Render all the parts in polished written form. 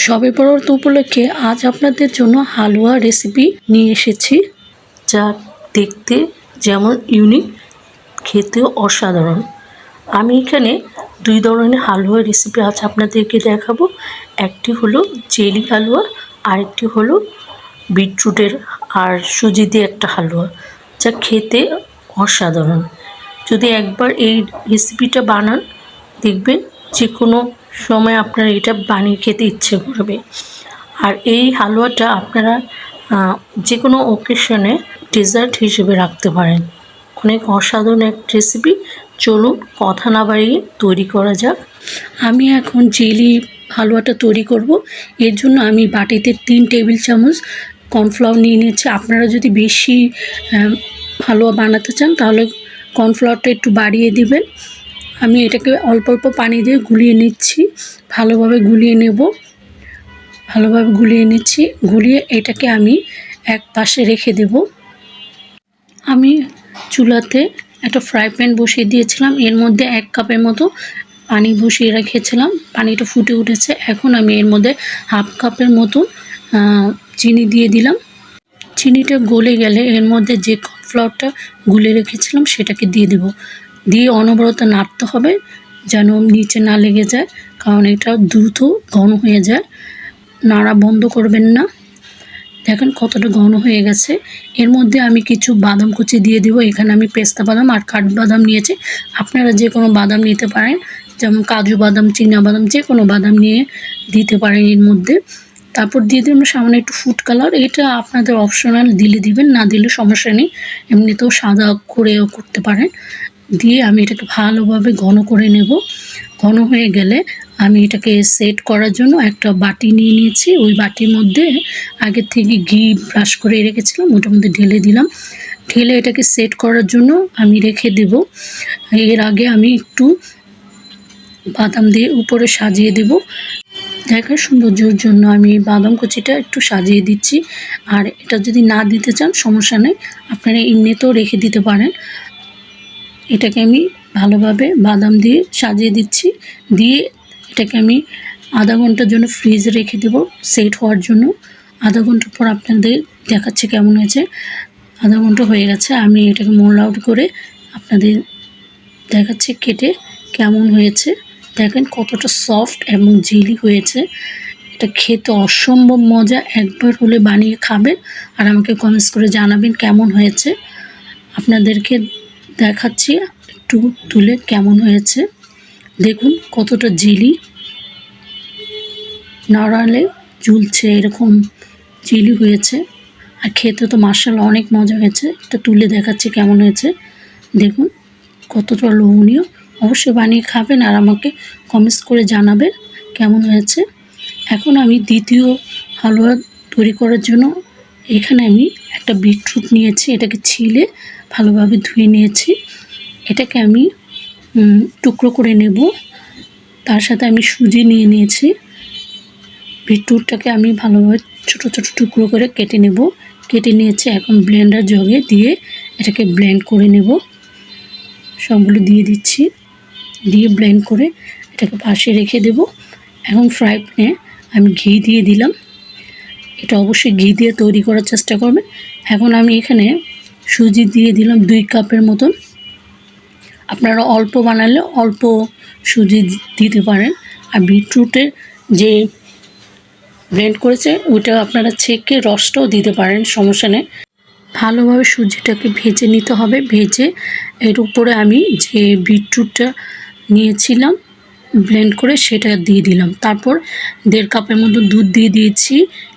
শবে বরাত উপলক্ষে আজ আপনাদের জন্য হালুয়া রেসিপি নিয়ে এসেছি, যা দেখতে যেমন ইউনিক, খেতেও অসাধারণ। আমি এখানে দুই ধরনের হালুয়া রেসিপি আজ আপনাদেরকে দেখাবো। একটি হলো জেলি হালুয়া, আরেকটি হলো বিটরুটের আর সুজি দিয়ে একটা হালুয়া, যা খেতে অসাধারণ। যদি একবার এই রেসিপিটা বানান, দেখবেন যে কোনো সময় আপনারা এটা বানিয়ে খেতে ইচ্ছে করবে। আর এই হালুয়াটা আপনারা যে কোনো অকেশনে ডেজার্ট হিসেবে রাখতে পারেন। অনেক অসাধারণ এক রেসিপি। চলুন কথা না বাড়িয়ে তৈরি করা যাক। আমি এখন জেলি হালুয়াটা তৈরি করব। এর জন্য আমি বাটিতে 3 টেবিল চামচ কর্নফ্লাওয়ার নিয়ে নিয়েছি। আপনারা যদি বেশি হালুয়া বানাতে চান তাহলে কর্নফ্লাওয়ারটা একটু বাড়িয়ে দিবেন। আমি এটাকে অল্প অল্প পানি দিয়ে গুলিয়ে নিচ্ছি, ভালোভাবে গুলিয়ে নেব। ভালোভাবে গুলিয়ে নিচ্ছি। গুলিয়ে এটাকে আমি এক পাশে রেখে দেব। আমি চুলাতে একটা ফ্রাই প্যান বসিয়ে দিয়েছিলাম। এর মধ্যে 1 কাপের মতো পানি বসিয়ে রেখেছিলাম। পানিটা ফুটে উঠেছে। এখন আমি এর মধ্যে 1/2 কাপের মতো চিনি দিয়ে দিলাম। চিনিটা গলে গেলে এর মধ্যে যে কর্নফ্লাওয়ারটা গুলে রেখেছিলাম সেটাকে দিয়ে দেব। দিয়ে অনবরত নাড়তে হবে যেন নিচে না লেগে যায়, কারণ এটা দ্রুত ঘন হয়ে যায়। নাড়া বন্ধ করবেন না। দেখেন কতটা ঘন হয়ে গেছে। এর মধ্যে আমি কিছু বাদাম কুচি দিয়ে দেব। এখানে আমি পেস্তা বাদাম আর কাঠবাদাম নিয়েছি। আপনারা যে কোনো বাদাম নিতে পারেন, যেমন কাজু বাদাম, চীনা বাদাম, যে কোনো বাদাম নিয়ে দিতে পারেন এর মধ্যে। তারপর দিয়ে দিলাম সামান্য একটু ফুড কালার। এটা আপনাদের অপশনাল, দিলে দিবেন, না দিলে সমস্যা নেই, এমনিতেও সাদা করেও করতে পারেন। দিয়ে আমি এটাকে ভালোভাবে ঘন করে নেব। ঘন হয়ে গেলে আমি এটাকে সেট করার জন্য একটা বাটি নিয়ে নিয়েছি। ওই বাটির মধ্যে আগে থেকে ঘি ব্রাশ করে রেখেছিলাম, ওটার মধ্যে ঢেলে দিলাম। ঢেলে এটাকে সেট করার জন্য আমি রেখে দেব। এর আগে আমি একটু বাদাম দিয়ে উপরে সাজিয়ে দেব। দেখার সৌন্দর্যের জন্য আমি বাদাম কুচিটা একটু সাজিয়ে দিচ্ছি। আর এটা যদি না দিতে চান সমস্যা নেই, আপনারা এমনিতেও রেখে দিতে পারেন। এটাকে আমি ভালোভাবে বাদাম দিয়ে সাজিয়ে দিচ্ছি। দিয়ে এটাকে আমি আধা ঘন্টার জন্য ফ্রিজে রেখে দেব সেট হওয়ার জন্য। আধা ঘন্টা পর আপনাদের দেখাচ্ছি কেমন হয়েছে। আধা ঘন্টা হয়ে গেছে। আমি এটাকে মোল্ড আউট করে আপনাদের দেখাচ্ছি কেটে কেমন হয়েছে। দেখেন কতটা সফট এবং জেলি হয়েছে। এটা খেতে অসম্ভব মজা। একবার হলে বানিয়ে খাবেন আর আমাকে কমেন্টস করে জানাবেন কেমন হয়েছে। আপনাদেরকে দেখাচ্ছি একটু তুলে কেমন হয়েছে। দেখুন কতটা জেলি, নাড়ালে ঝুলছে এরকম জেলি হয়েছে। আর খেতে তো মাশাআল্লাহ অনেক মজা হয়েছে। এটা তুলে দেখাচ্ছি কেমন হয়েছে। দেখুন কতটা লোভনীয়। অবশ্যই বানিয়ে খাবেন আর আমাকে কমেন্টস করে জানাবেন কেমন হয়েছে। এখন আমি দ্বিতীয় হালুয়া তৈরি করার জন্য এখানে আমি একটা বিটরুট নিয়েছি। এটাকে ছিলে ভালোভাবে ধুয়ে নিয়েছি। এটাকে আমি টুকরো করে নেব। তার সাথে আমি সুজি নিয়ে নিয়েছি। বিটরুটটাকে আমি ভালোভাবে ছোট ছোট টুকরো করে কেটে নেব। কেটে নিয়েছি। এখন ব্লেন্ডার জগে দিয়ে এটাকে ব্লেন্ড করে নেব। সবগুলো দিয়ে দিচ্ছি। দিয়ে ব্লেন্ড করে এটাকে পাশে রেখে দেব। এখন ফ্রাই প্যানে আমি ঘি দিয়ে দিলাম। এটা অবশ্যই ঘি দিয়ে তৈরি করার চেষ্টা করবেন। এখন আমি এখানে সুজি দিয়ে দিলাম 2 কাপের মতন। আপনারা অল্প বানালে অল্প সুজি দিতে পারেন। আর বিটরুটের যে ব্লেন্ড করেছে ওইটা আপনারা ছেঁকে রসটাও দিতে পারেন, সমস্যা নেই। ভালোভাবে সুজিটাকে ভেজে নিতে হবে। ভেজে এর উপরে আমি যে বিটরুটটা নিয়েছিলাম ব্লেন্ড করে সেটা দিয়ে দিলাম। তারপর 1.5 কাপের মতো দুধ দিয়ে দিয়েছি।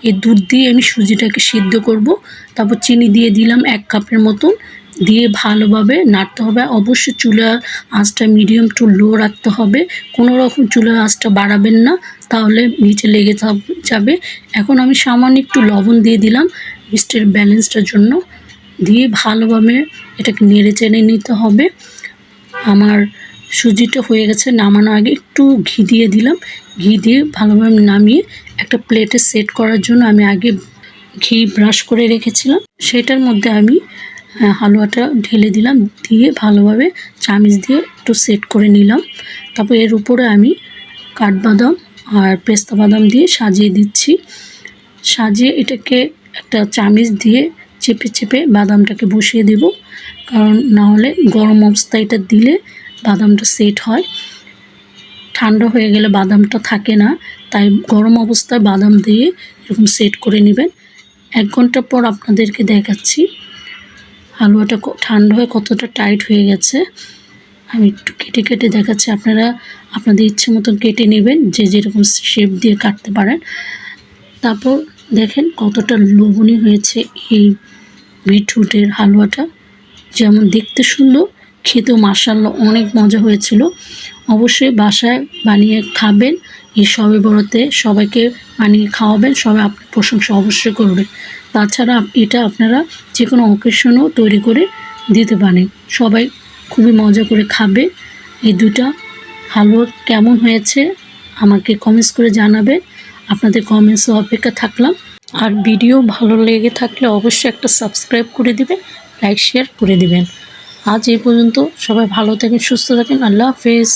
এই দুধ দিয়ে আমি সুজিটাকে সিদ্ধ করব। তারপর চিনি দিয়ে দিলাম 1 কাপের মতো। দিয়ে ভালোভাবে নাড়তে হবে। অবশ্যই চুলার আঁচটা মিডিয়াম টু লো রাখতে হবে। কোনো রকম চুলার আঁচটা বাড়াবেন না, তাহলে নিচে লেগে যাবে। এখন আমি সামান্য একটু লবণ দিয়ে দিলাম মিষ্টির ব্যালেন্সটার জন্য। দিয়ে ভালোভাবে এটাকে নেড়ে চেড়ে নিতে হবে। আমার সুজিটা হয়ে গেছে। নামানোর আগে একটু ঘি দিয়ে দিলাম। ঘি দিয়ে ভালোভাবে নামিয়ে একটা প্লেটে সেট করার জন্য আমি আগে ঘি ব্রাশ করে রেখেছিলাম, সেটার মধ্যে আমি হালুয়াটা ঢেলে দিলাম। দিয়ে ভালোভাবে চামচ দিয়ে একটু সেট করে নিলাম। তারপর এর উপরে আমি কাঠবাদাম আর পেস্তা বাদাম দিয়ে সাজিয়ে দিচ্ছি। সাজিয়ে এটাকে একটা চামিচ দিয়ে চেপে চেপে বাদামটাকে বসিয়ে দেব, কারণ না হলে গরম অবস্থায় এটা দিলে বাদামটা সেট হয়। ঠান্ডা হয়ে গেলে বাদামটা থাকে না, তাই গরম অবস্থায় বাদাম দিয়ে এরকম সেট করে নেবেন। 1 ঘন্টা পর আপনাদেরকে দেখাচ্ছি হালুয়াটা ঠান্ডা হয়ে কতটা টাইট হয়ে গেছে। আমি একটু কেটে কেটে দেখাচ্ছি, আপনারা আপনাদের ইচ্ছে মতন কেটে নেবেন, যে যেরকম শেপ দিয়ে কাটতে পারেন। তারপর দেখেন কতটা লোভনীয় হয়েছে এই বিটরুটের হালুয়াটা। যেমন দেখতে সুন্দর, খেতেও মাশাআল্লাহ অনেক মজা হয়েছিল। অবশ্যই বাসায় বানিয়ে খাবেন। এই শবে বড়তে সবাইকে বানিয়ে খাওয়াবেন, সবাই আপনার প্রশংসা অবশ্যই করবে। তাছাড়া এটা আপনারা যে কোনো অকেশনেও তৈরি করে দিতে পারেন, সবাই খুবই মজা করে খাবে। এই দুটা হালুয়া কেমন হয়েছে আমাকে কমেন্টস করে জানাবেন। আপনাদের কমেন্টসে অপেক্ষা থাকলাম। আর ভিডিও ভালো লেগে থাকলে অবশ্যই একটা সাবস্ক্রাইব করে দিবেন, লাইক শেয়ার করে দিবেন। আজ এই পর্যন্ত, সবাই ভালো থাকেন, সুস্থ থাকেন। আল্লাহ হাফেজ।